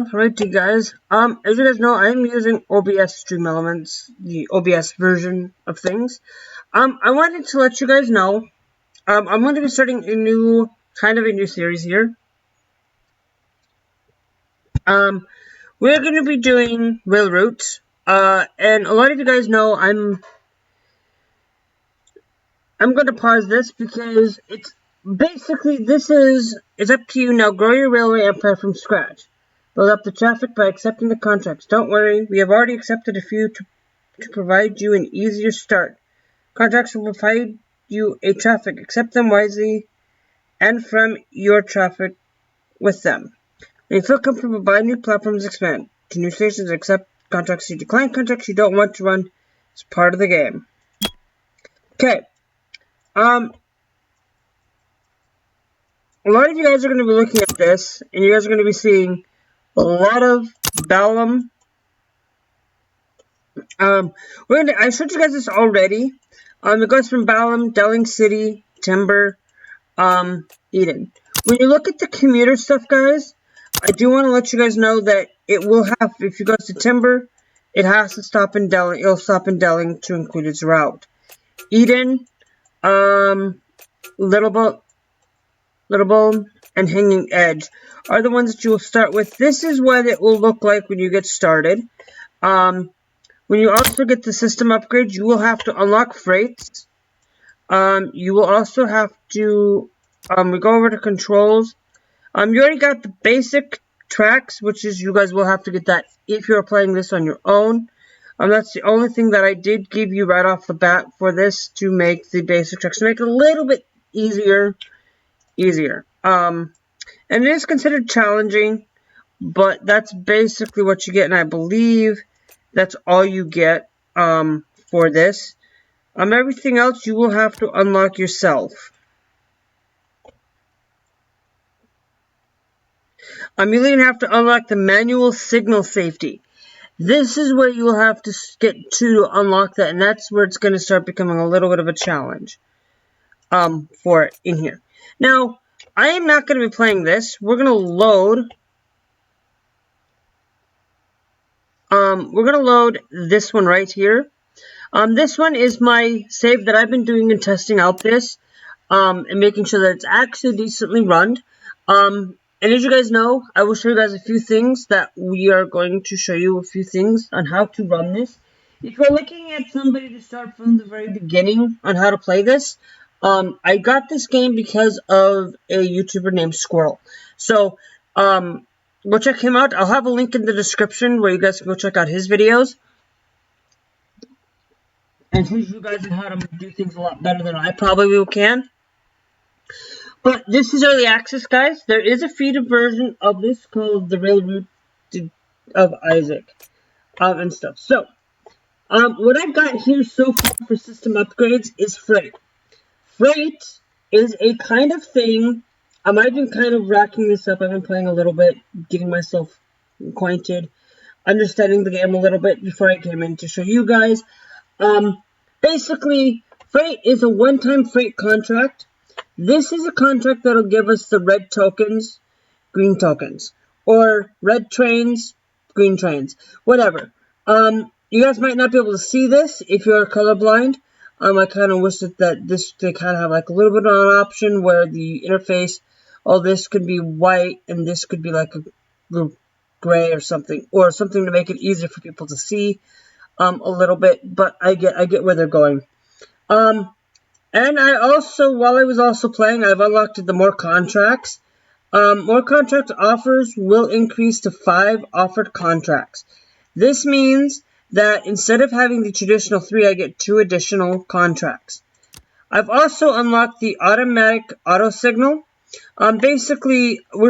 Alrighty guys, as you guys know, I'm using OBS Stream Elements, the OBS version of things. I wanted to let you guys know, I'm going to be starting a new series here. We're going to be doing railroads, and a lot of you guys know I'm going to pause this because it's up to you now. Grow your railway empire from scratch. Build up the traffic by accepting the contracts. Don't worry, we have already accepted a few to provide you an easier start. Contracts will provide you a traffic. Accept them wisely and from your traffic with them. When you feel comfortable, buy new platforms, expand to new stations, accept contracts you decline, contracts you don't want to run. It's part of the game. Okay. A lot of you guys are going to be looking at this, and you guys are going to be seeing a lot of Balam. I showed you guys this already. It goes from Balam, Delling City, Timber, Eden. When you look at the commuter stuff, guys, I do want to let you guys know that it will have, if you go to Timber, it has to stop in Delling. It'll stop in Delling to include its route. Eden, Little Bone, and Hanging Edge are the ones that you will start with. This is what it will look like when you get started. When you also get the system upgrade, you will have to unlock freights. You will also have to, we go over to controls. You already got the basic tracks, which is you guys will have to get that if you're playing this on your own. That's the only thing that I did give you right off the bat for this, to make the basic tracks, to make it a little bit easier. And it is considered challenging, but that's basically what you get, and I believe that's all you get for this. Everything else you will have to unlock yourself. You'll even have to unlock the manual signal safety. This is where you will have to get to unlock that, and that's where it's going to start becoming a little bit of a challenge for it in here. Now, I am not going to be playing this. We're going to load. We're going to load this one right here. This one is my save that I've been doing and testing out this, and making sure that it's actually decently run. And as you guys know, I will show you guys a few things that we are going to show you a few things on how to run this. If you're looking at somebody to start from the very beginning on how to play this, I got this game because of a YouTuber named Squirrel. So, go check him out. I'll have a link in the description where you guys can go check out his videos. And teach you guys how to do things a lot better than I probably can. But this is early access, guys. There is a feeder version of this called the Railroad of Isaac and stuff. So, what I've got here so far for system upgrades is freight. Freight is a kind of thing. I've been kind of racking this up. I've been playing a little bit, getting myself acquainted, understanding the game a little bit before I came in to show you guys. Basically, freight is a one-time freight contract. This is a contract that'll give us the red tokens, green tokens, or red trains, green trains, whatever. You guys might not be able to see this if you're colorblind. I kind of wish that they kind of have like a little bit of an option where the interface, all this could be white and this could be like a gray or something to make it easier for people to see a little bit. But I get where they're going. And I also, while I was also playing, I've unlocked the more contracts. More contract offers will increase to 5 offered contracts. This means that instead of having the traditional 3, I get 2 additional contracts. I've also unlocked the automatic auto signal. Basically, we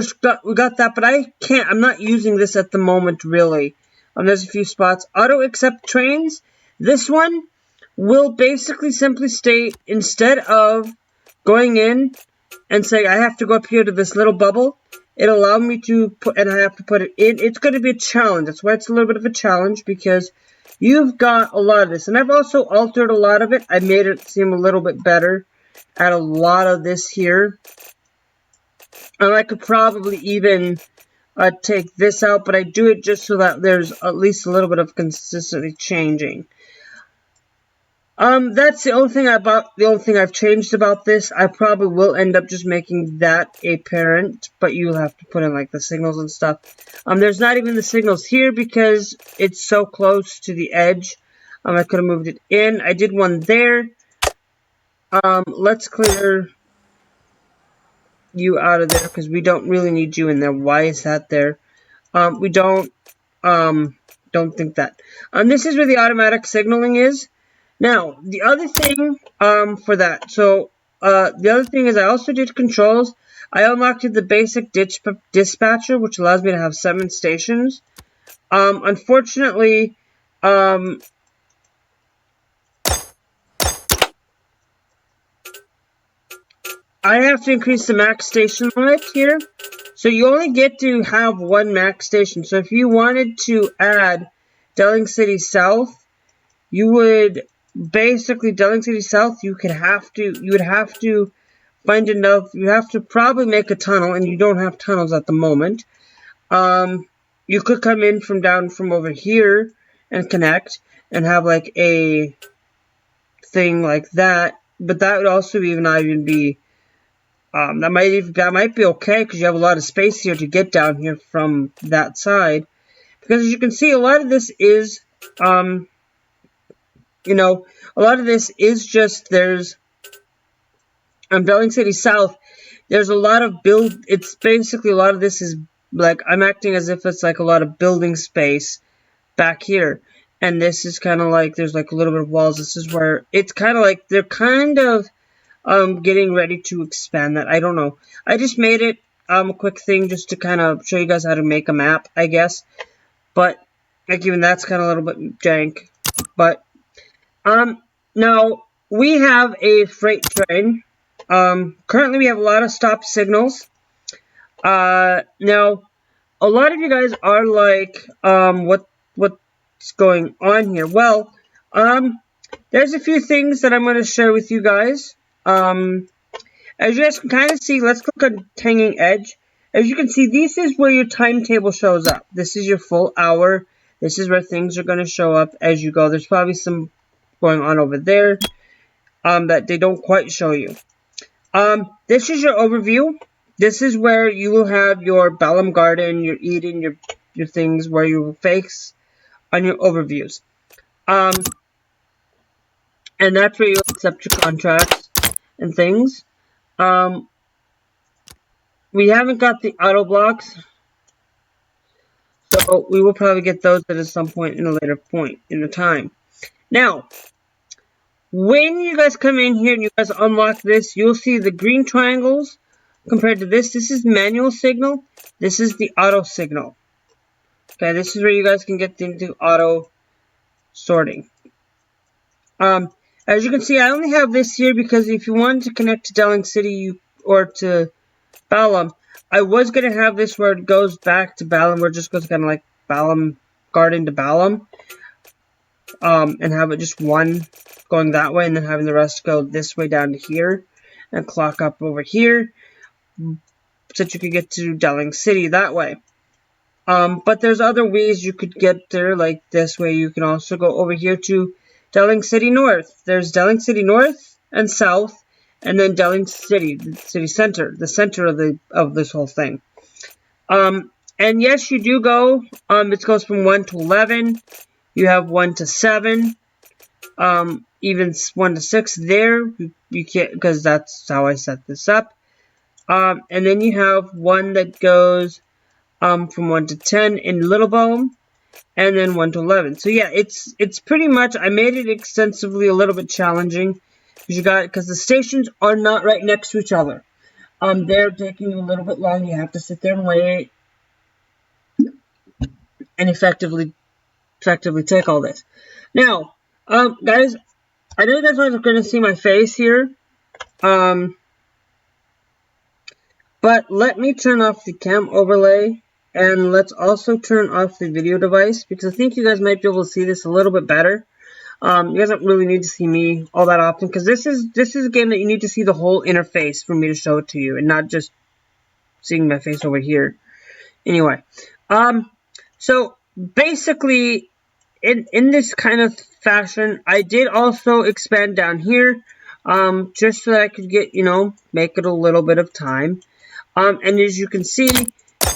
got that, but I'm not using this at the moment, really. There's a few spots. Auto accept trains. This one will basically simply state, instead of going in and saying I have to go up here to this little bubble, it'll allow me to put, and I have to put it in. It's going to be a challenge. That's why it's a little bit of a challenge, because you've got a lot of this. And I've also altered a lot of it. I made it seem a little bit better at a lot of this here. And I could probably even take this out, but I do it just so that there's at least a little bit of consistently changing. That's the only thing I've changed about this. I probably will end up just making that a parent, but you'll have to put in like the signals and stuff. There's not even the signals here because it's so close to the edge. I could have moved it in. I did one there. Let's clear you out of there because we don't really need you in there. Why is that there? We don't think that. This is where the automatic signaling is. Now, the other thing for that, so the other thing is I also did controls. I unlocked the basic dispatcher, which allows me to have 7 stations. Unfortunately, I have to increase the max station limit here. So you only get to have 1 max station. So if you wanted to add Delling City South, you would basically Delling City South. You would have to find enough. You have to probably make a tunnel, and you don't have tunnels at the moment. You could come in from over here and connect and have like a thing like that, but that would also not even be. That might be okay because you have a lot of space here to get down here from that side. Because as you can see, a lot of this is, a lot of this is just there's Delling City South. There's a lot of it's basically a lot of this is like I'm acting as if it's like a lot of building space back here, and this is kind of like there's like a little bit of walls. This is where it's kind of like they're kind of getting ready to expand that. I don't know. I just made it a quick thing just to kind of show you guys how to make a map, I guess. But like even that's kind of a little bit jank. But now we have a freight train. Currently we have a lot of stop signals. Now a lot of you guys are like, what's going on here? Well, there's a few things that I'm going to share with you guys. As you guys can kind of see, let's click on hanging edge. As you can see, this is where your timetable shows up. This is your full hour. This is where things are going to show up as you go. There's probably some going on over there that they don't quite show you. This is your overview. This is where you will have your Balam Garden, your Eden, your things where you will face on your overviews. And that's where you accept your contracts and things. We haven't got the auto blocks, so we will probably get those at some point in a later point in the time. Now, when you guys come in here and you guys unlock this, you'll see the green triangles compared to this. This is manual signal. This is the auto signal. Okay, this is where you guys can get into auto sorting. As you can see, I only have this here because if you wanted to connect to Delling City or to Balam, I was going to have this where it goes back to Balam, where it just goes kind of like Balam Garden to Balam, and have it just one going that way, and then having the rest go this way down to here, and clock up over here, so that you could get to Delling City that way. But there's other ways you could get there, like this way. You can also go over here to Delling City North. There's Delling City North and South, and then Delling City, the city center, the center of this whole thing. And yes, you do go. It goes from 1 to 11. You have 1 to 7. Even 1 to 6 there. You can't, because that's how I set this up. And then you have one that goes from 1 to 10 in Littlebone, and then 1 to 11. So yeah, it's pretty much, I made it extensively a little bit challenging because the stations are not right next to each other. They're taking you a little bit long. You have to sit there and wait and effectively take all this. Now, guys, I know you guys aren't going to see my face here. But let me turn off the cam overlay, and let's also turn off the video device, because I think you guys might be able to see this a little bit better. You guys don't really need to see me all that often, because this is a game that you need to see the whole interface for me to show it to you, and not just seeing my face over here. Anyway, so basically, in this kind of fashion, I did also expand down here, just so that I could get, make it a little bit of time. And as you can see,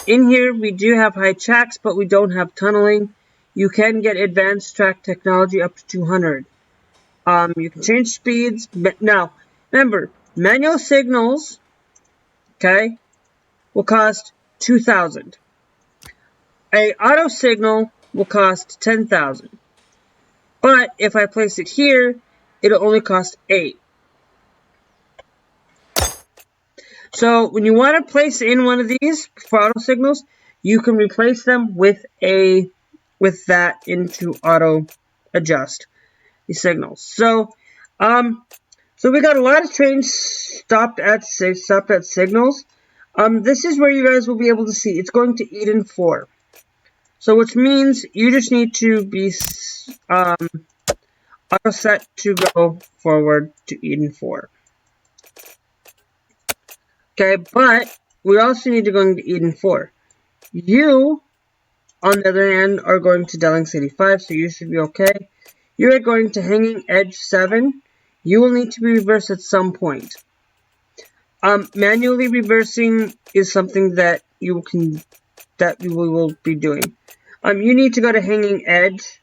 in here we do have high tracks, but we don't have tunneling. You can get advanced track technology up to 200. You can change speeds. Now, remember, manual signals, okay, will cost 2,000. A auto signal will cost 10,000. But if I place it here, it'll only cost 8. So when you want to place in one of these for auto signals, you can replace them with that into auto adjust the signals. So we got a lot of trains stopped at signals. This is where you guys will be able to see it's going to Eden 4. So which means you just need to be auto set to go forward to Eden 4. Okay, but we also need to go into Eden 4. You, on the other hand, are going to Delling City 5, so you should be okay. You are going to Hanging Edge 7. You will need to be reversed at some point. Manually reversing is something that you will be doing. You need to go to Hanging Edge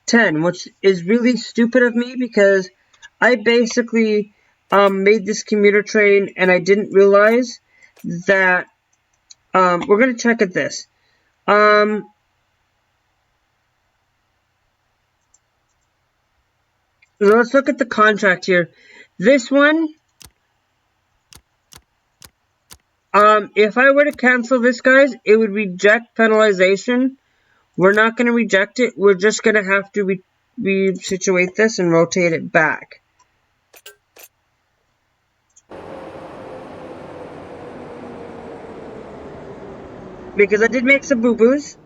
10, which is really stupid of me because I basically made this commuter train and I didn't realize that we're going to check at this. Let's look at the contract here. This one, if I were to cancel this, guys, it would reject penalization. We're not going to reject it. We're just going to have to resituate this and rotate it back. Because I did make some boo-boos.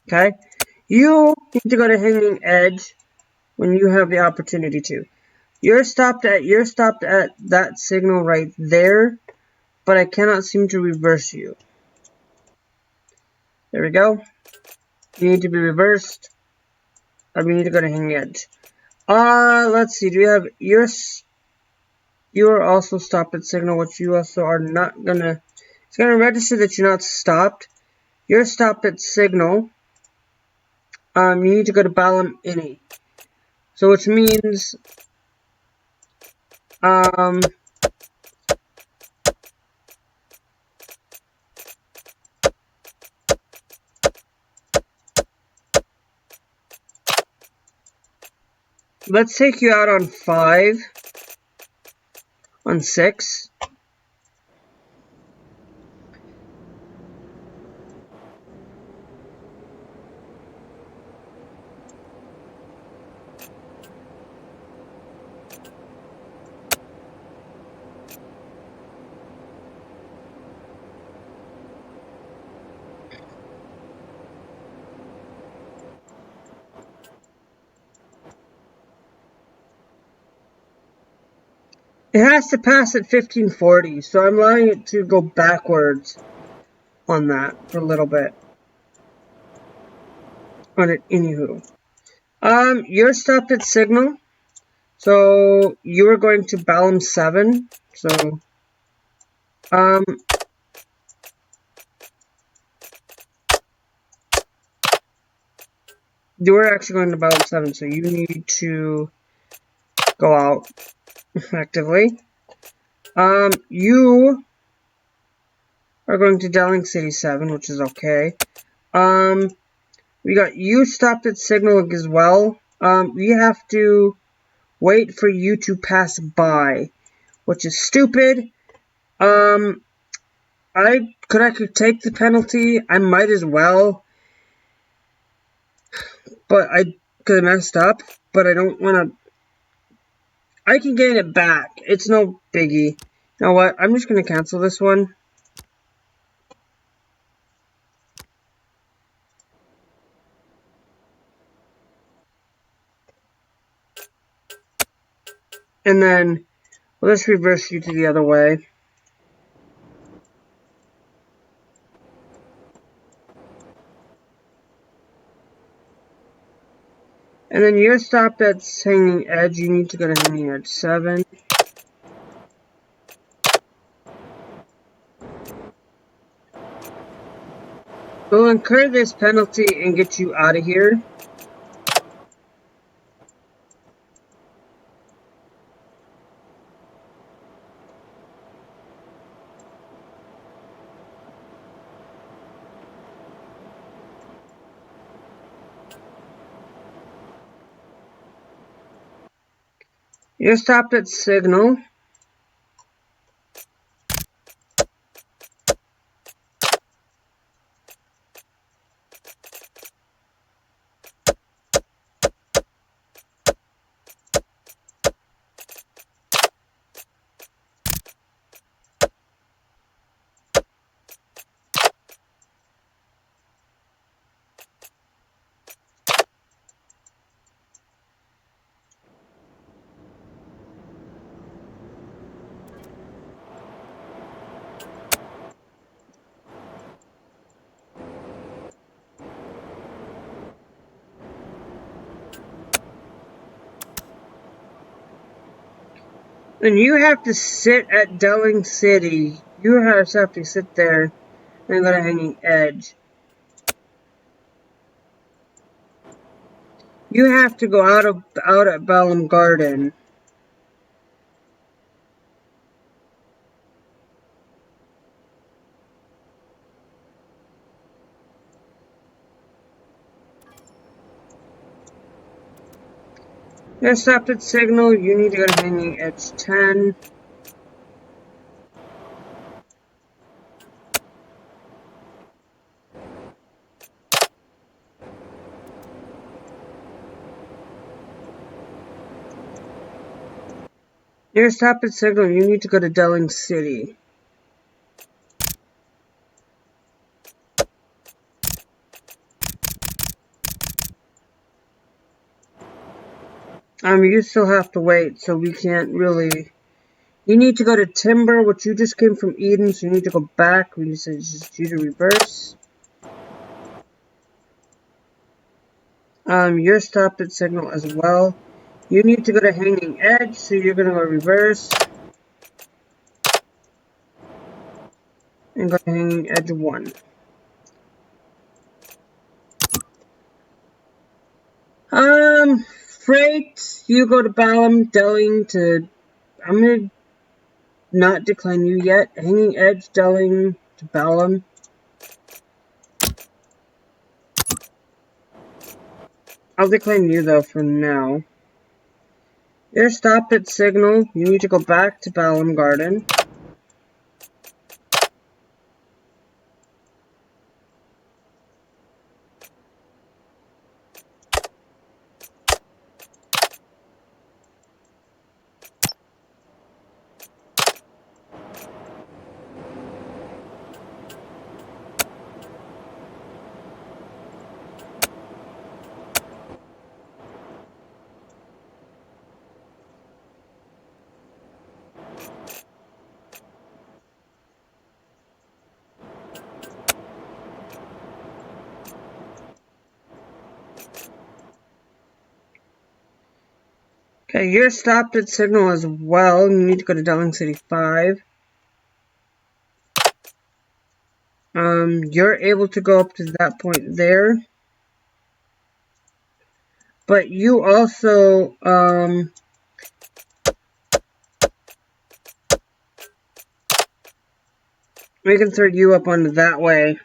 Okay? You need to go to Hanging Edge when you have the opportunity to. You're stopped at that signal right there, but I cannot seem to reverse you. There we go. You need to be reversed. We need to go to Hanging Edge. Let's see. Do we have you are also stopped at signal, which you also are not gonna. It's gonna register that you're not stopped. You're stopped at signal. You need to go to Balam Ini. So which means let's take you out on 5. On 6. It has to pass at 1540, so I'm allowing it to go backwards on that for a little bit. On it, anywho. You're stopped at signal, so you are going to Balam 7. So, you are actually going to Balam 7, so you need to go out effectively. You are going to Delling City 7, which is okay. We got you stopped at signal as well. We have to wait for you to pass by, which is stupid. I could take the penalty. I might as well, but I could have messed up. But I don't want to. I can gain it back. It's no biggie. You know what? I'm just gonna cancel this one. And then let's reverse you to the other way. And then you're stopped at hanging edge. You need to go to hanging edge 7. We'll incur this penalty and get you out of here. You're stopped at signal. And you have to sit at Delling City. You have to sit there and go to hanging edge. You have to go out at Bellum Garden. You're stopped at signal. You need to go to hanging edge 10. You're stopped at signal. You need to go to Delling City. You still have to wait, so we can't really. You need to go to Timber, which you just came from Eden, so you need to go back. We need to just do the reverse. You're stopped at signal as well. You need to go to hanging edge, so you're gonna go reverse. And go to hanging edge 1. Freight, you go to Ballum, Delling to. I'm gonna not decline you yet. Hanging edge, Delling to Ballum. I'll decline you though for now. You're stopped at signal. You need to go back to Ballum Garden. Okay, you're stopped at signal as well. You need to go to Delling City 5. You're able to go up to that point there. But you also, we can throw you up onto that way.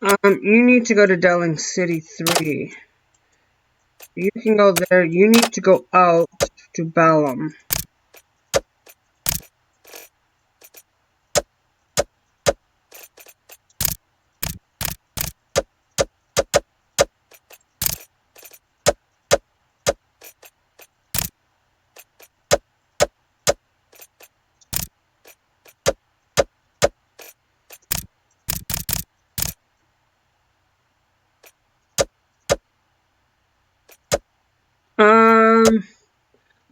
You need to go to Delling City 3. You can go there. You need to go out to Balam.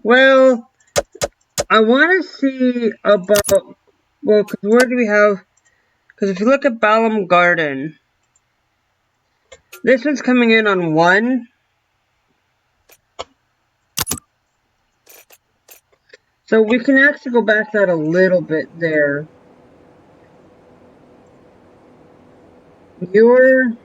Well, I want to see about, well, because where do we have, because if you look at Balam Garden, this one's coming in on 1. So we can actually go back that a little bit there. Your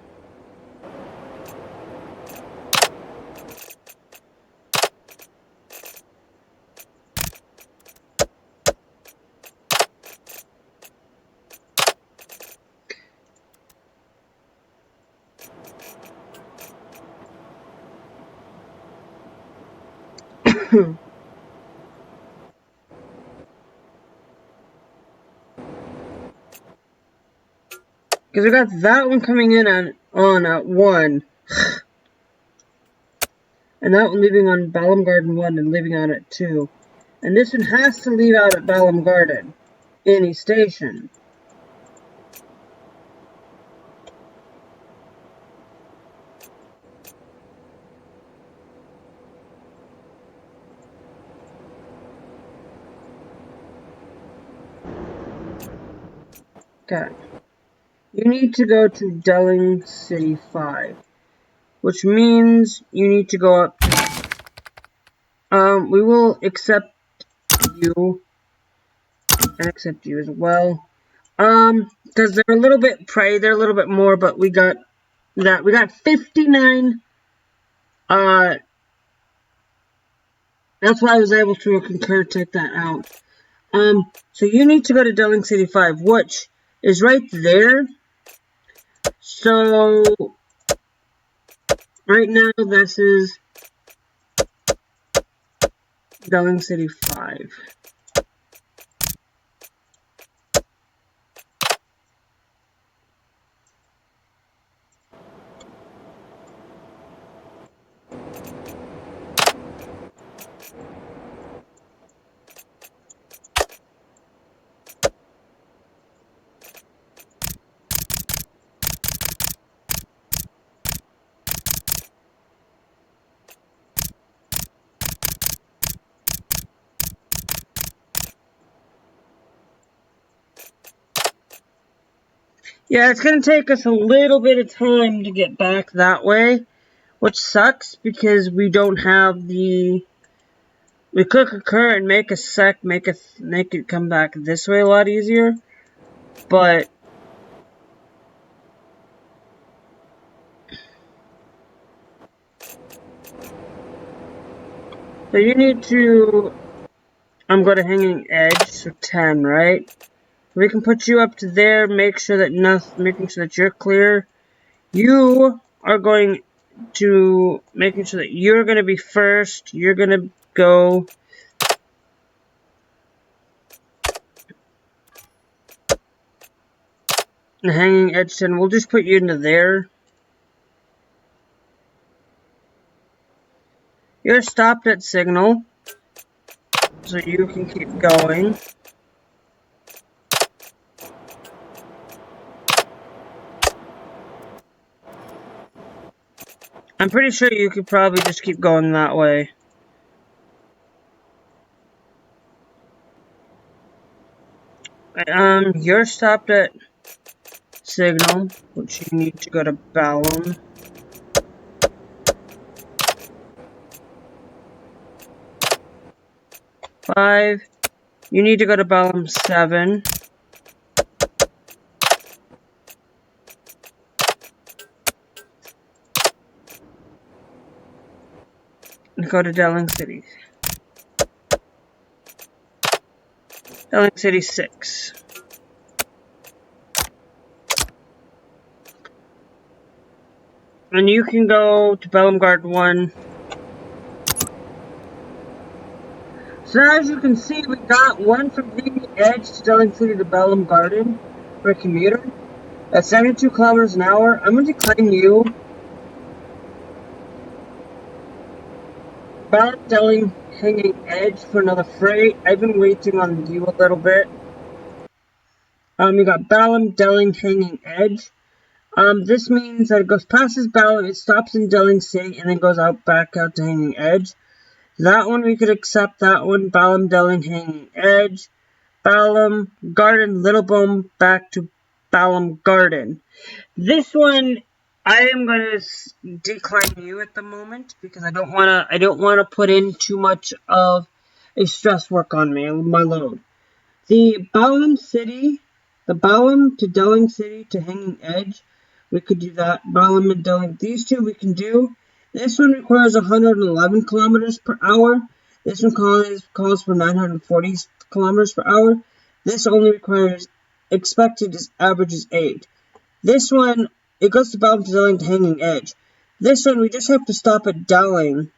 because we got that one coming in on at 1. And that one leaving on Balam Garden 1 and leaving out at 2. And this one has to leave out at Balam Garden. Any station. Okay. You need to go to Delling City 5. Which means you need to go up. We will accept you. And accept you as well. Because they're a little bit prey, they're a little bit more, but we got that. We got 59. That's why I was able to concur take that out. So you need to go to Delling City 5, which is right there. So right now this is Delling City 5. Yeah, it's going to take us a little bit of time to get back that way, which sucks because we don't have the... We could concur and make it come back this way a lot easier, but... So you need to... I'm going to Hanging Edge, so 10, right? We can put you up to there, making sure that you're clear. You are going to making sure that you're going to be first. You're going to go the Hanging Edge 10. We'll just put you into there. You're stopped at Signal, so you can keep going. I'm pretty sure you could probably just keep going that way. You're stopped at Signal, which you need to go to Balam. Five. You need to go to Balam 7. And go to Delling City. Delling City 6. And you can go to Bellum Guard 1. So as you can see, we got one from Hanging Edge to Delling City to Bellum Garden for a commuter. That's 72 kilometers an hour. I'm going to decline you. Bellum Delling Hanging Edge for another freight. I've been waiting on you a little bit. We got Bellum Delling Hanging Edge. This means that it goes past this Bellum, it stops in Delling City, and then goes back out to Hanging Edge. That one we could accept. That one, Bellum Delling Hanging Edge. Bellum Garden Littleboom back to Bellum Garden. This one I am gonna decline you at the moment because I don't wanna put in too much of a stress work on my load. The Bellum to Delling City to Hanging Edge, we could do that. Bellum and Delling, these two we can do. This one requires 111 kilometers per hour. This one calls for 940 kilometers per hour. This only requires expected average is 8. This one, it goes to Bellum to Delling to Hanging Edge. This one, we just have to stop at Delling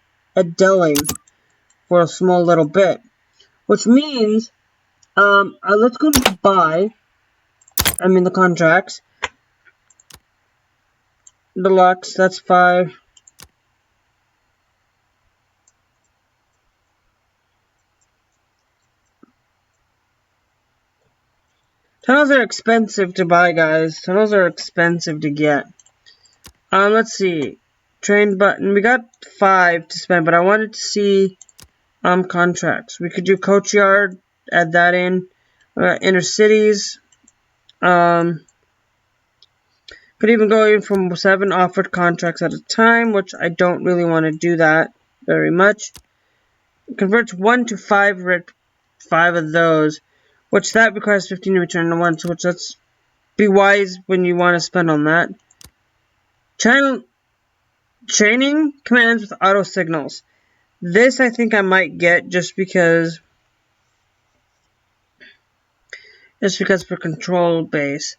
for a small little bit, which means let's go to buy. The contracts. Deluxe, that's 5. Tunnels are expensive to buy, guys. Tunnels are expensive to get. Let's see. Train button. We got 5 to spend, but I wanted to see contracts. We could do Coach Yard, add that in. Inner cities. Could even go in from 7 offered contracts at a time, which I don't really want to do that very much. Converts 1 to 5 of those, which that requires 15 to return to 1, so which let's be wise when you want to spend on that. Training commands with auto signals. This I think I might get just because for control base.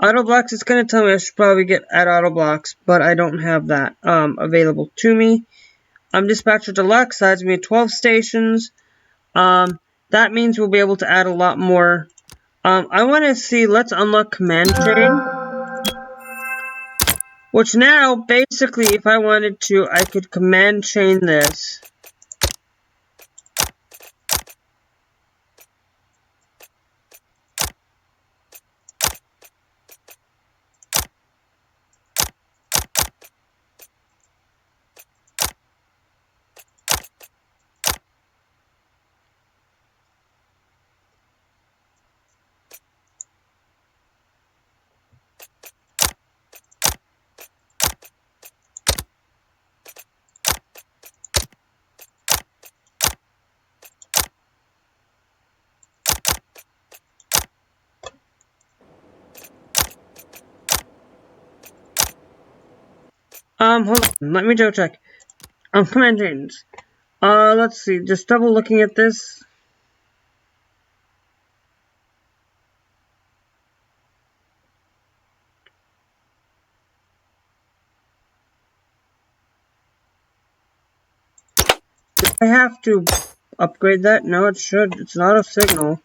Auto blocks, it's going to tell me I should probably add auto blocks, but I don't have that available to me. Dispatcher Deluxe, that's going to be 12 stations. That means we'll be able to add a lot more. I want to see, let's unlock Command Chain. Which now, basically, if I wanted to, I could Command Chain this. Hold on, let me double check. Command chains. Let's see, just double looking at this. Do I have to upgrade that? No, it should. It's not a signal.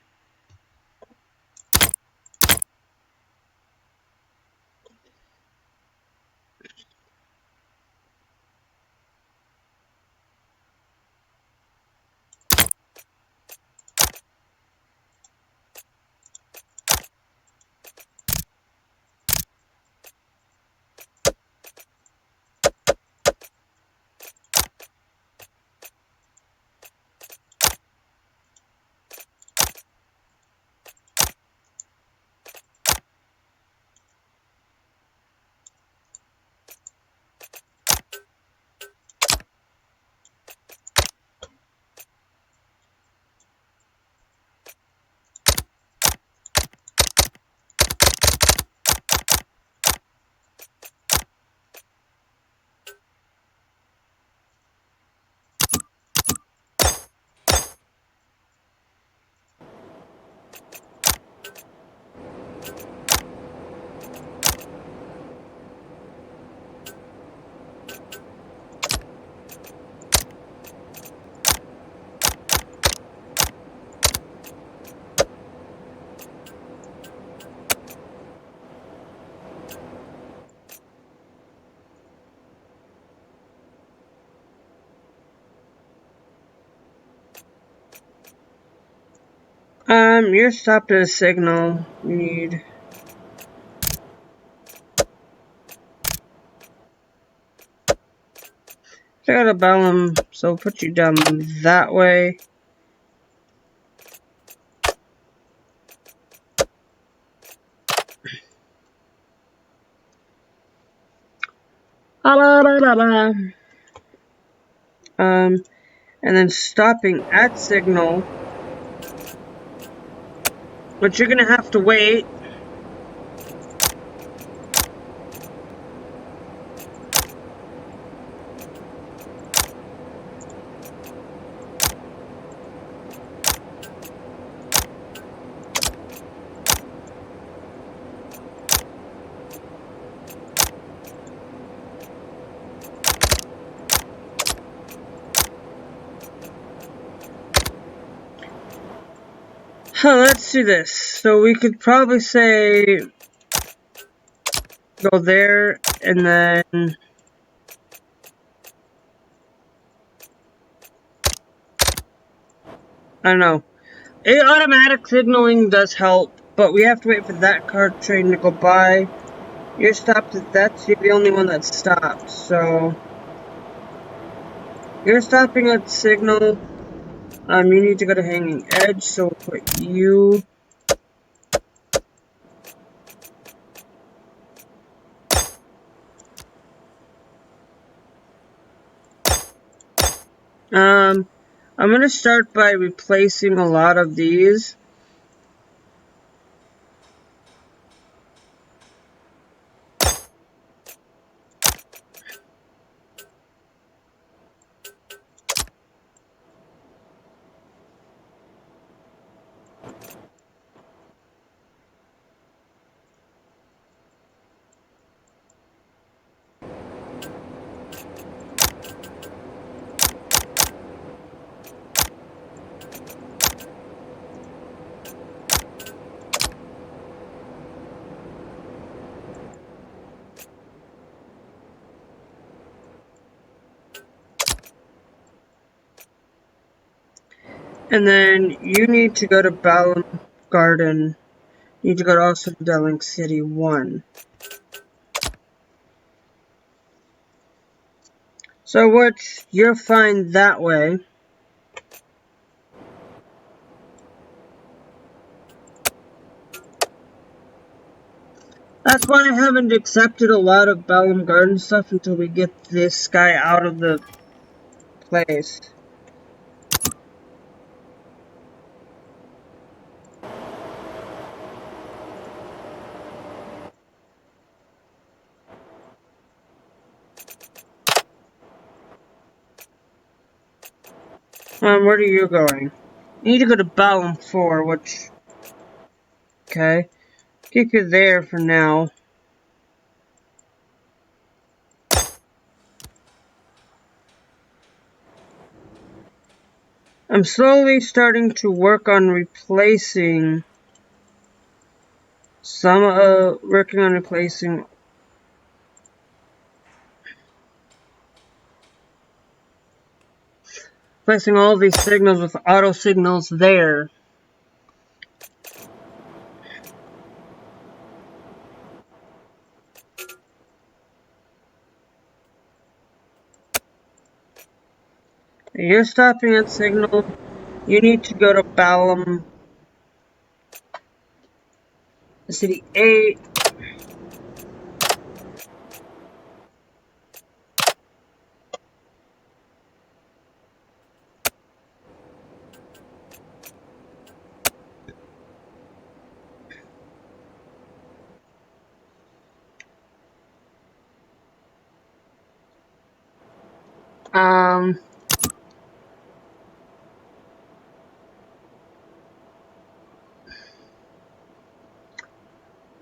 You're stopped at a signal. You need... I got a bellum, so put you down that way. And then stopping at signal, but you're gonna have to wait. Let's do this. So we could probably say go there and then I don't know. Automatic signaling does help, but we have to wait for that car train to go by. You're stopped at that's the only one that's stopped, so you're stopping at signal. You need to go to hanging edge, so we'll put you. I'm gonna start by replacing a lot of these. And then you need to go to Balam Garden. You need to go to also to Delink City 1. So which you're fine that way. That's why I haven't accepted a lot of Balam Garden stuff until we get this guy out of the place. Where are you going? You need to go to Balam 4, which... Okay. Keep you there for now. I'm slowly starting to work on replacing replacing all these signals with auto signals there. You're stopping at signal. You need to go to Balam City 8.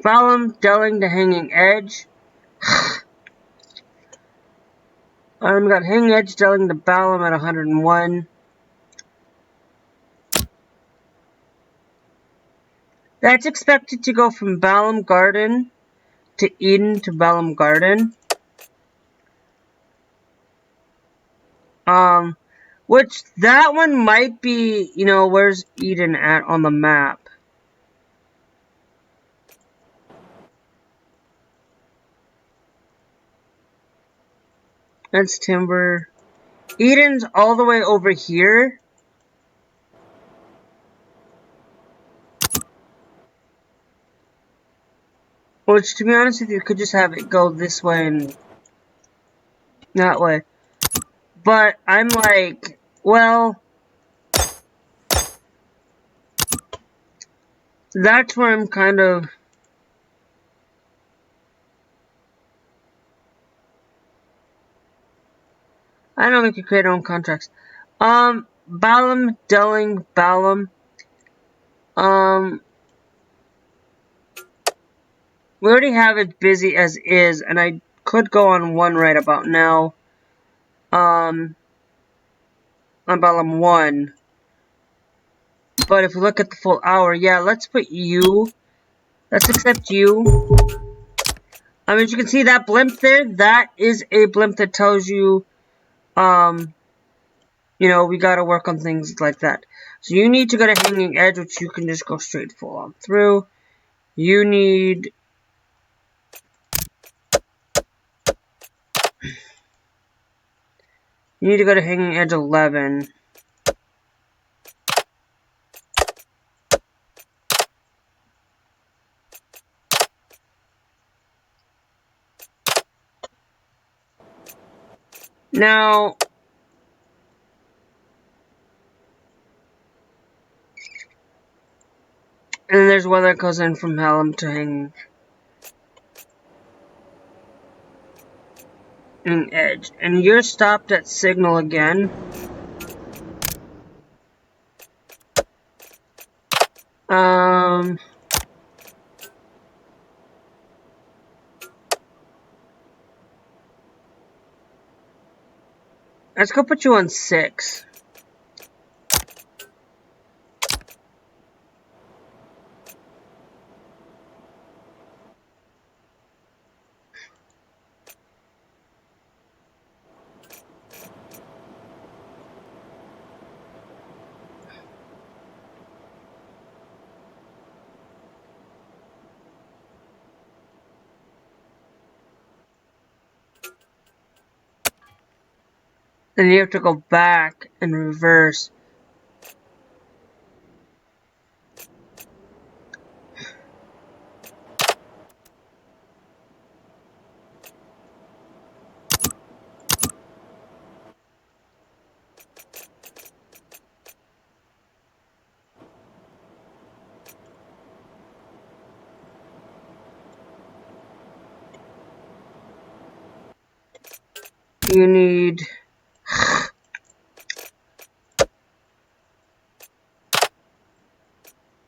Balam Delling to Hanging Edge. Got Hanging Edge Delling to Balam at 101. That's expected to go from Balam Garden to Eden to Balam Garden. Which, that one might be, you know, where's Eden at on the map? That's Timber. Eden's all the way over here. Which, to be honest with you, could just have it go this way and that way. But I'm like, well, that's where I'm kind of... I don't know if we could create our own contracts. Balaam, Delling, Balaam. We already have it busy as is, and I could go on one right about now. On Balaam 1. But if we look at the full hour, yeah, let's put you. Let's accept you. As you can see, that blimp there, that is a blimp that tells you, you know, we gotta work on things like that. So you need to go to Hanging Edge, which you can just go straight full on through. You need... You need to go to Hanging Edge 11. Now... And then there's one that goes in from Hallam to Hanging Edge. And you're stopped at Signal again. Let's go put you on 6. Then you have to go back and reverse. You need...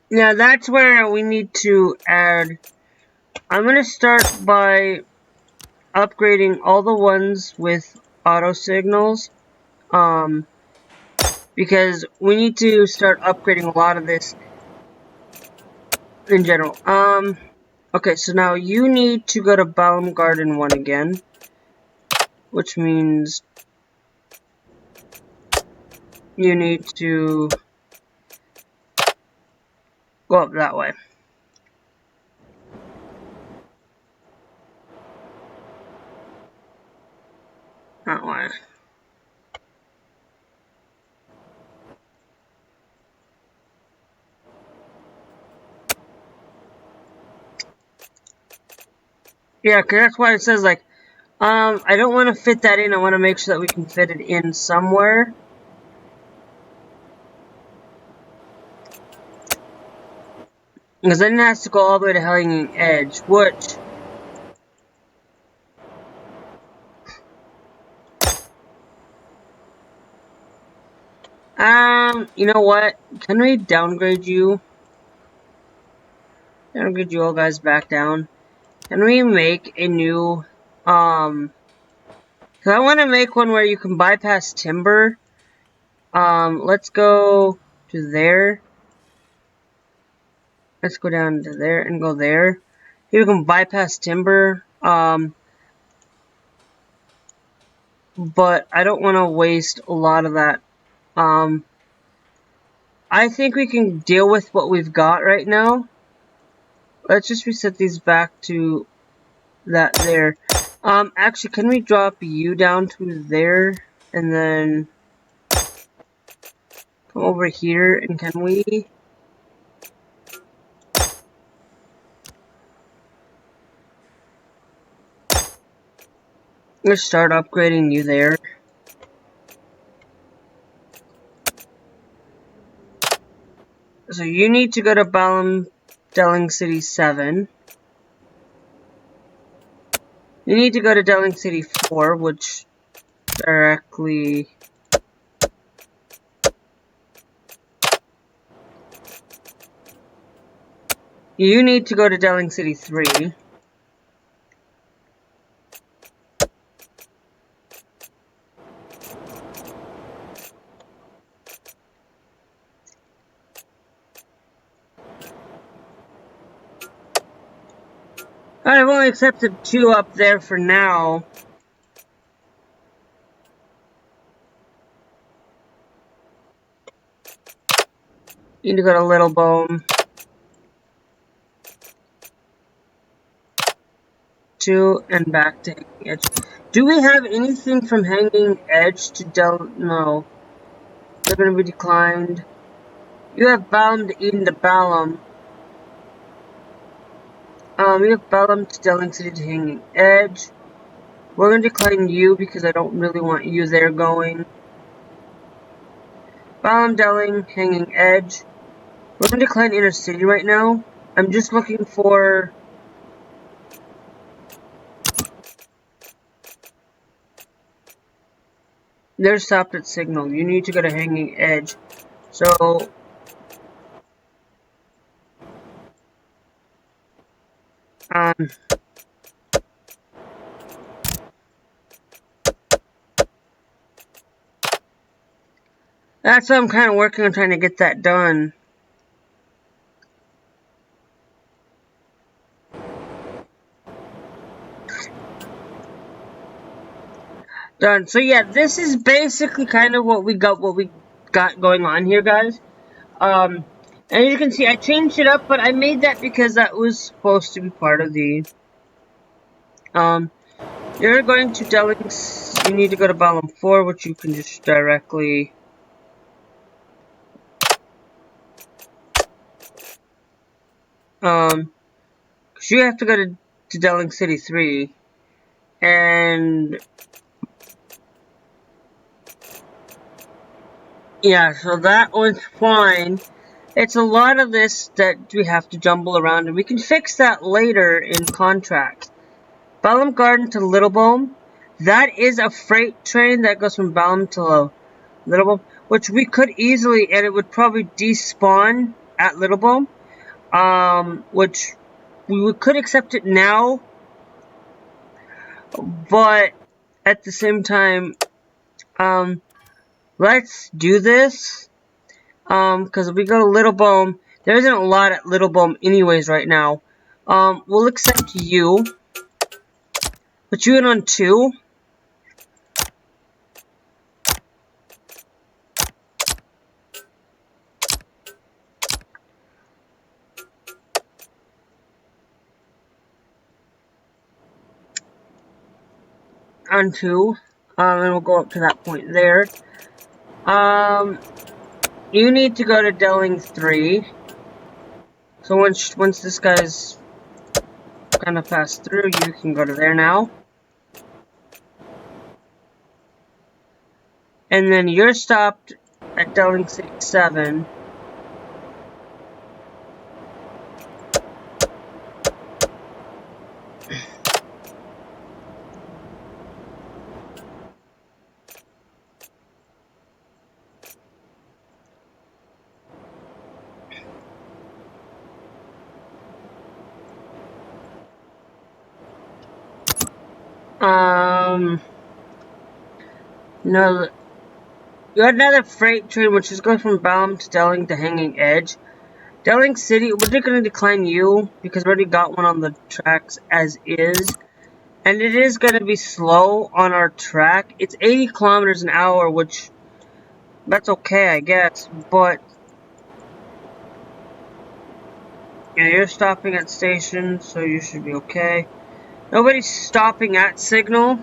Yeah, that's where we need to add... I'm going to start by upgrading all the ones with auto signals. Because we need to start upgrading a lot of this in general. Okay, so now you need to go to Baum Garden 1 again. Which means you need to go up that way. That way. Yeah, because that's why it says, like, I don't want to fit that in. I want to make sure that we can fit it in somewhere. Because then it has to go all the way to Hanging Edge, which... you know what? Can we downgrade you? Downgrade you all guys back down. Can we make a new, because I want to make one where you can bypass timber. Let's go to there. Let's go down to there and go there. Here we can bypass timber. But I don't want to waste a lot of that Um, I think we can deal with what we've got right now. Let's just reset these back to that there. Actually, can we drop you down to there? And then come over here, and can we... Let's start upgrading you there. So you need to go to Delling City 7. You need to go to Delling City 4, which directly... You need to go to Delling City 3. I've only accepted 2 up there for now. You need to go to Little Bone. 2 and back to Hanging Edge. Do we have anything from Hanging Edge to No. They're going to be declined. You have Balam to Eden to Balam. You have Balam to Delling City to Hanging Edge. We're going to decline you because I don't really want you there going. Balam, Delling, Hanging Edge. We're going to decline Inner City right now. I'm just looking for... They're stopped at Signal. You need to go to Hanging Edge. So... That's what I'm kind of working on, trying to get that done. Done. So yeah, this is basically kind of what we got going on here, guys. And you can see I changed it up, but I made that because that was supposed to be part of the you're going to Dellings. You need to go to Balam 4, which you can just directly because you have to go to Delling City 3, and yeah, so that one's fine. It's a lot of this that we have to jumble around, and we can fix that later in contracts. Balam Garden to Littlebone. That is a freight train that goes from Balam to Littlebone, which we could easily, and it would probably despawn at Littlebone, which we could accept it now, but at the same time, let's do this. Because if we go to Littlebone, there isn't a lot at Littlebone anyways right now. We'll accept you. Put you in on 2. On 2. And we'll go up to that point there. You need to go to Delling 3. So once this guy's kind of passed through, you can go to there now. And then you're stopped at Delling City 7. No, you had another freight train which is going from Balam to Delling to Hanging Edge. Delling City, we're going to decline you because we already got one on the tracks as is. And it is going to be slow on our track. It's 80 kilometers an hour, which That's okay, I guess, but yeah, you're stopping at station, so you should be okay. Nobody's stopping at signal.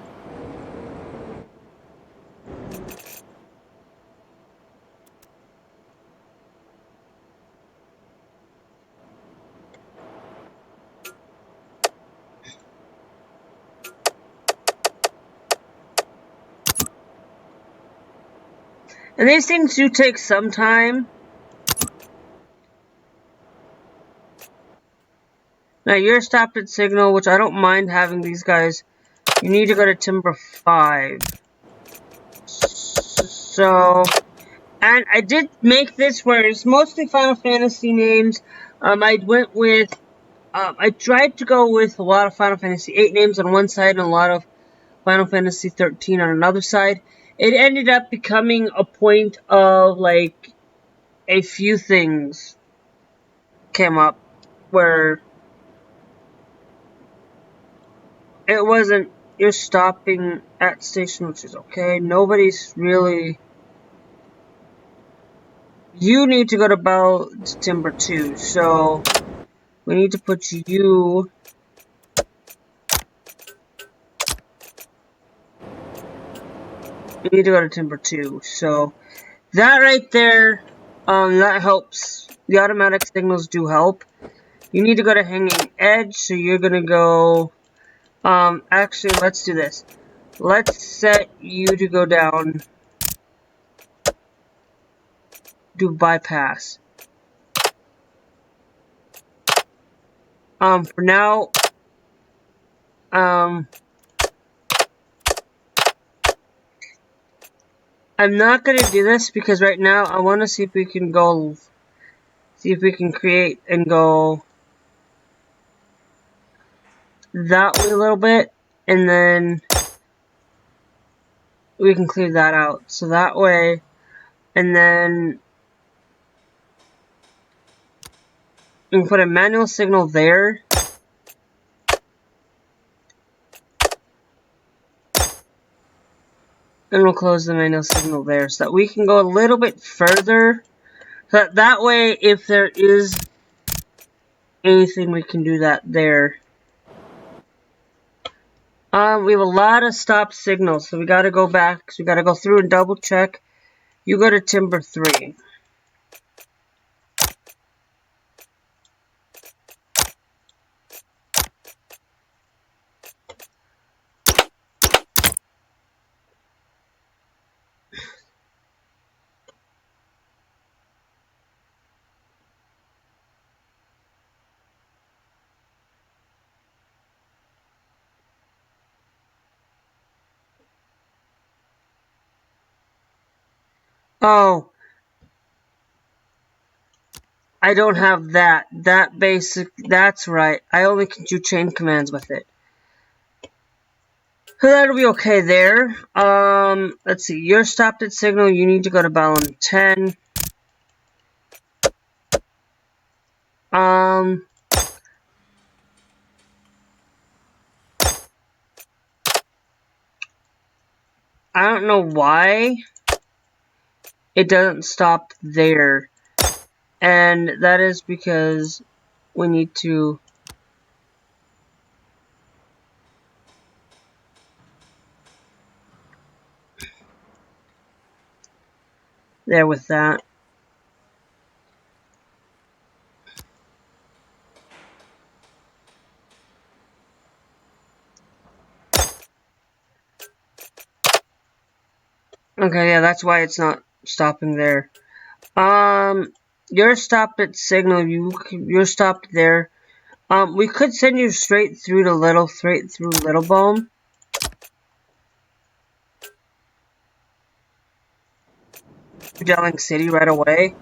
And these things do take some time. Now you're stopped at signal, which I don't mind having these guys. You need to go to Timber 5. So, and I did make this where it's mostly Final Fantasy names. I went with, I tried to go with a lot of Final Fantasy 8 names on one side and a lot of Final Fantasy 13 on another side. It ended up becoming a point of, like, a few things came up where it wasn't, you're stopping at station, which is okay. Nobody's really, you need to go to Bell to Timber 2, so we need to put you, you need to go to Timber 2, so that right there, that helps. The automatic signals do help. You need to go to Hanging Edge, so you're gonna go, actually, let's do this. Let's set you to go down, do bypass. For now, I'm not gonna do this because right now I want to see if we can go, see if we can create and go that way a little bit, and then we can clear that out. So that way, and then we can put a manual signal there. And we'll close the manual signal there so that we can go a little bit further. So that way, if there is anything, we can do that there. We have a lot of stop signals, so we gotta go back. So we gotta go through and double check. You go to Timber 3. Oh, I don't have that. That basic, that's right. I only can do chain commands with it. So that'll be okay there. Let's see. You're stopped at signal. You need to go to Balam 10. I don't know why it doesn't stop there. And that is because we need to there with that. Okay, yeah, that's why it's not stopping there. You're stopped at signal. You're stopped there. We could send you straight through Little Bone. Gelling City right away.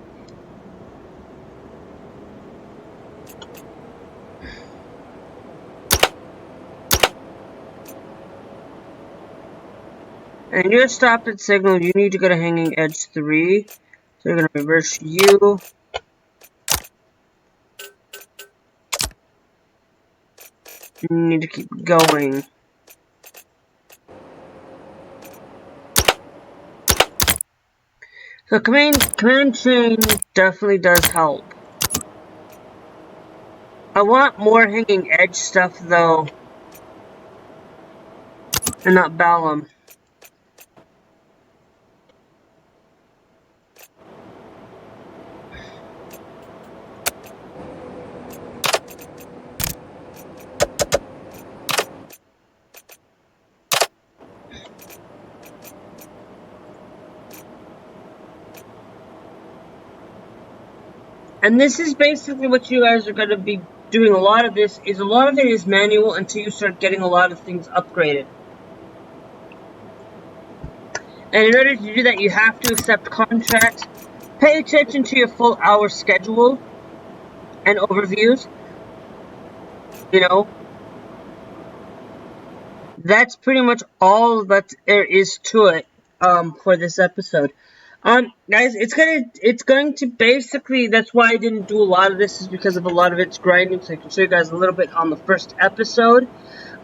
And you're stopped at signal. You need to go to Hanging Edge 3. So you're going to reverse you. You need to keep going. So command chain definitely does help. I want more hanging edge stuff though, and not Balam. And this is basically what you guys are going to be doing. A lot of it is manual until you start getting a lot of things upgraded. And in order to do that, you have to accept contracts, pay attention to your full hour schedule and overviews. You know, that's pretty much all that there is to it for this episode. Guys, it's going to basically, that's why I didn't do a lot of this, is because of a lot of it's grinding, so I can show you guys a little bit on the first episode.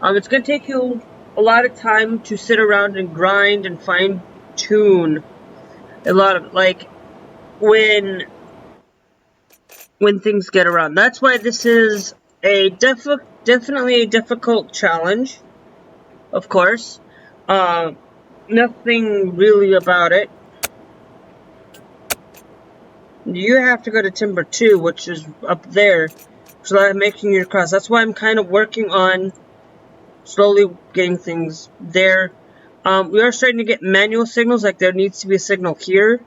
It's going to take you a lot of time to sit around and grind and fine tune a lot of, like, when things get around. That's why this is a definitely a difficult challenge, of course. Nothing really about it. You have to go to Timber 2, which is up there, so I'm making your cross. That's why I'm kind of working on slowly getting things there. We are starting to get manual signals, like there needs to be a signal here.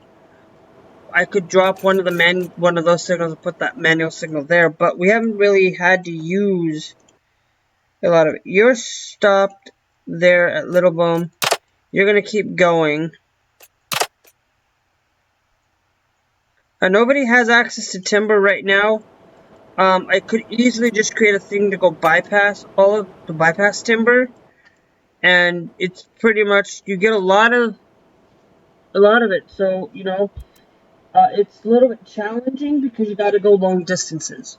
I could drop one of those signals and put that manual signal there, but we haven't really had to use a lot of it. You're stopped there at Little Bone. You're gonna keep going. Nobody has access to Timber right now. I could easily just create a thing to go bypass Timber, and it's pretty much, you get a lot of it. So you know, it's a little bit challenging because you got to go long distances.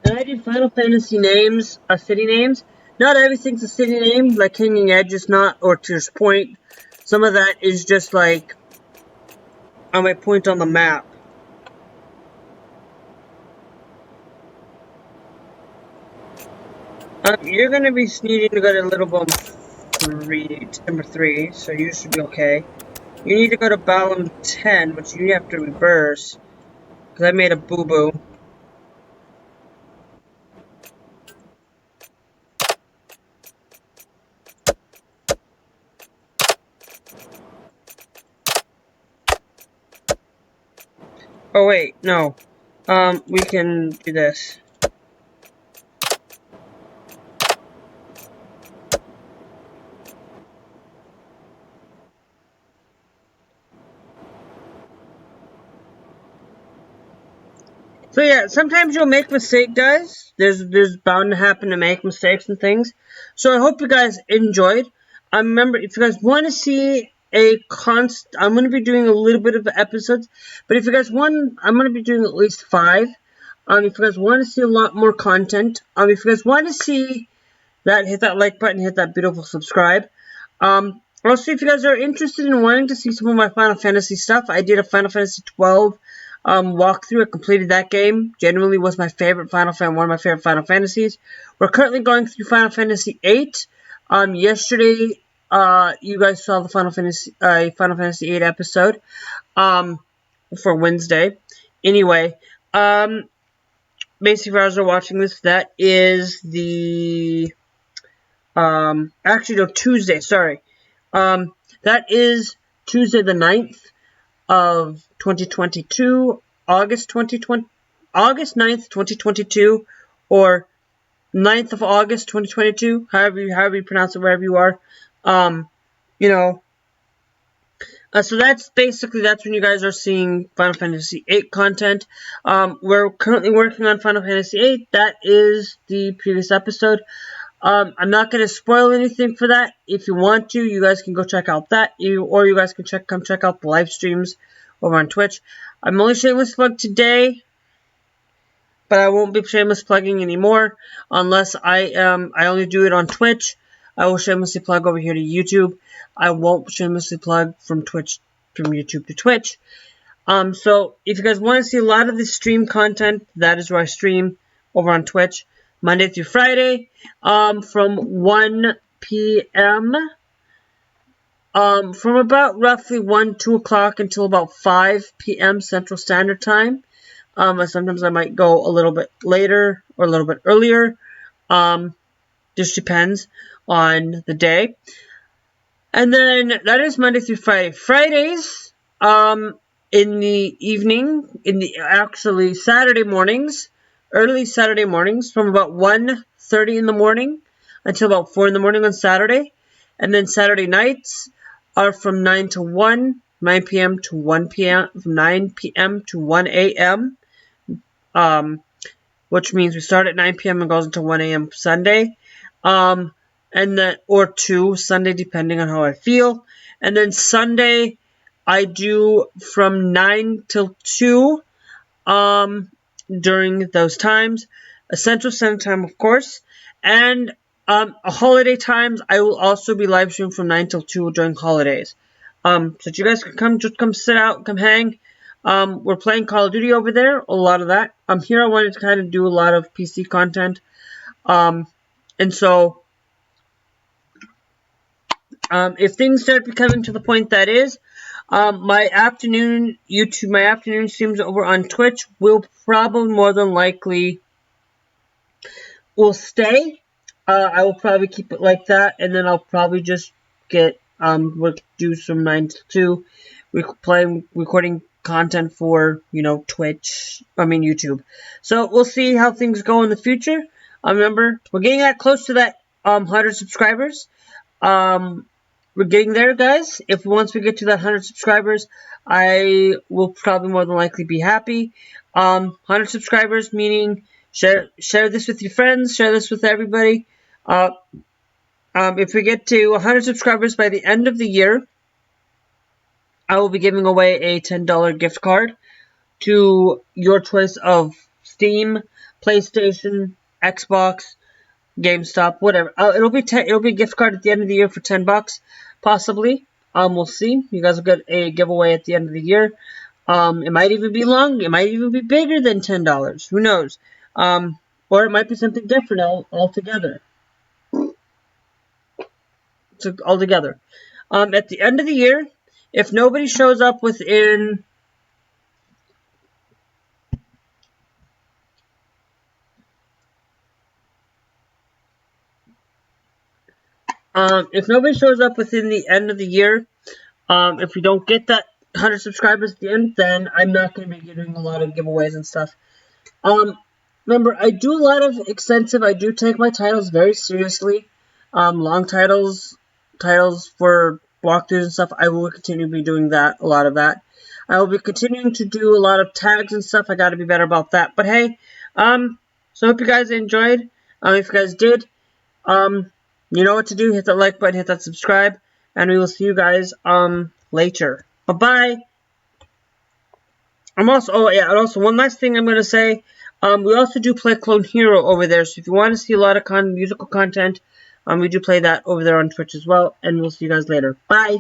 And I did Final Fantasy names, city names. Not everything's a city name, like Hanging Edge is not, or Tears Point. Some of that is just like on my point on the map. You're gonna be needing to go to Little Bone 3, Timber 3, so you should be okay. You need to go to Balam 10, which you have to reverse, because I made a boo-boo. Oh wait, no. We can do this. So yeah, sometimes you'll make mistakes, guys. There's bound to happen to make mistakes and things. So I hope you guys enjoyed. Remember, if you guys want to see I'm going to be doing a little bit of episodes, but if you guys want, I'm going to be doing at least 5. If you guys want to see a lot more content, if you guys want to see that, hit that like button, hit that beautiful subscribe. Also, if you guys are interested in wanting to see some of my Final Fantasy stuff, I did a Final Fantasy 12 walkthrough. I completed that game. Genuinely was my favorite one of my favorite Final Fantasies. We're currently going through Final Fantasy 8. Yesterday, you guys saw the Final Fantasy 8 episode, for Wednesday. Anyway, basically, if you guys are watching this, that is the, actually, no, Tuesday, sorry. That is Tuesday the 9th of 2022, August 9th, 2022, or 9th of August 2022, however you pronounce it, wherever you are. You know, so that's when you guys are seeing Final Fantasy 8 content. We're currently working on Final Fantasy 8. That is the previous episode. I'm not going to spoil anything for that. If you want to, you guys can go check out that. Or you guys can come check out the live streams over on Twitch. I'm only shameless plug today, but I won't be shameless plugging anymore unless I only do it on Twitch. I will shamelessly plug over here to YouTube. I won't shamelessly plug from YouTube to Twitch. So if you guys want to see a lot of the stream content, that is where I stream over on Twitch, Monday through Friday, from 1 p.m. From about roughly 2 o'clock until about 5 p.m. Central Standard Time. Sometimes I might go a little bit later or a little bit earlier. Just depends on the day. And then that is Monday through Friday. Fridays, in the evening, actually Saturday mornings, early Saturday mornings, from about 1:30 in the morning until about 4 in the morning on Saturday. And then Saturday nights are from 9 p.m. to 1 p.m., from 9 p.m. to 1 a.m., which means we start at 9 p.m. and goes until 1 a.m. Sunday. And then, or 2 Sunday, depending on how I feel. And then Sunday, I do from 9 till 2, during those times. Central Standard Time, of course. And, holiday times, I will also be live streaming from 9 till 2 during holidays. So that you guys can come sit out, come hang. We're playing Call of Duty over there, a lot of that. Here I wanted to kind of do a lot of PC content. And so, if things start becoming to the point that is, my afternoon streams over on Twitch will probably more than likely will stay. I will probably keep it like that, and then I'll probably just get we'll do some 9 to 2 recording content for YouTube. So we'll see how things go in the future. Remember, we're getting close to that 100 subscribers. We're getting there, guys. Once we get to that 100 subscribers, I will probably more than likely be happy. 100 subscribers, meaning share this with your friends, share this with everybody. If we get to 100 subscribers by the end of the year, I will be giving away a $10 gift card to your choice of Steam, PlayStation, Xbox, GameStop, whatever. It'll be a gift card at the end of the year for $10, possibly. We'll see. You guys will get a giveaway at the end of the year. It might even be It might even be bigger than $10. Who knows? Or it might be something different altogether. Altogether. At the end of the year, if nobody shows up within the end of the year, if we don't get that 100 subscribers at the end, then I'm not going to be doing a lot of giveaways and stuff. Remember, I do take my titles very seriously. Long titles for walkthroughs and stuff, I will continue to be doing a lot of that. I will be continuing to do a lot of tags and stuff. I got to be better about that. But hey, so I hope you guys enjoyed. If you guys did, you know what to do. Hit that like button, hit that subscribe, and we will see you guys later. Bye-bye. And also one last thing I'm going to say. We also do play Clone Hero over there, so if you want to see a lot of musical content, we do play that over there on Twitch as well, and we'll see you guys later. Bye!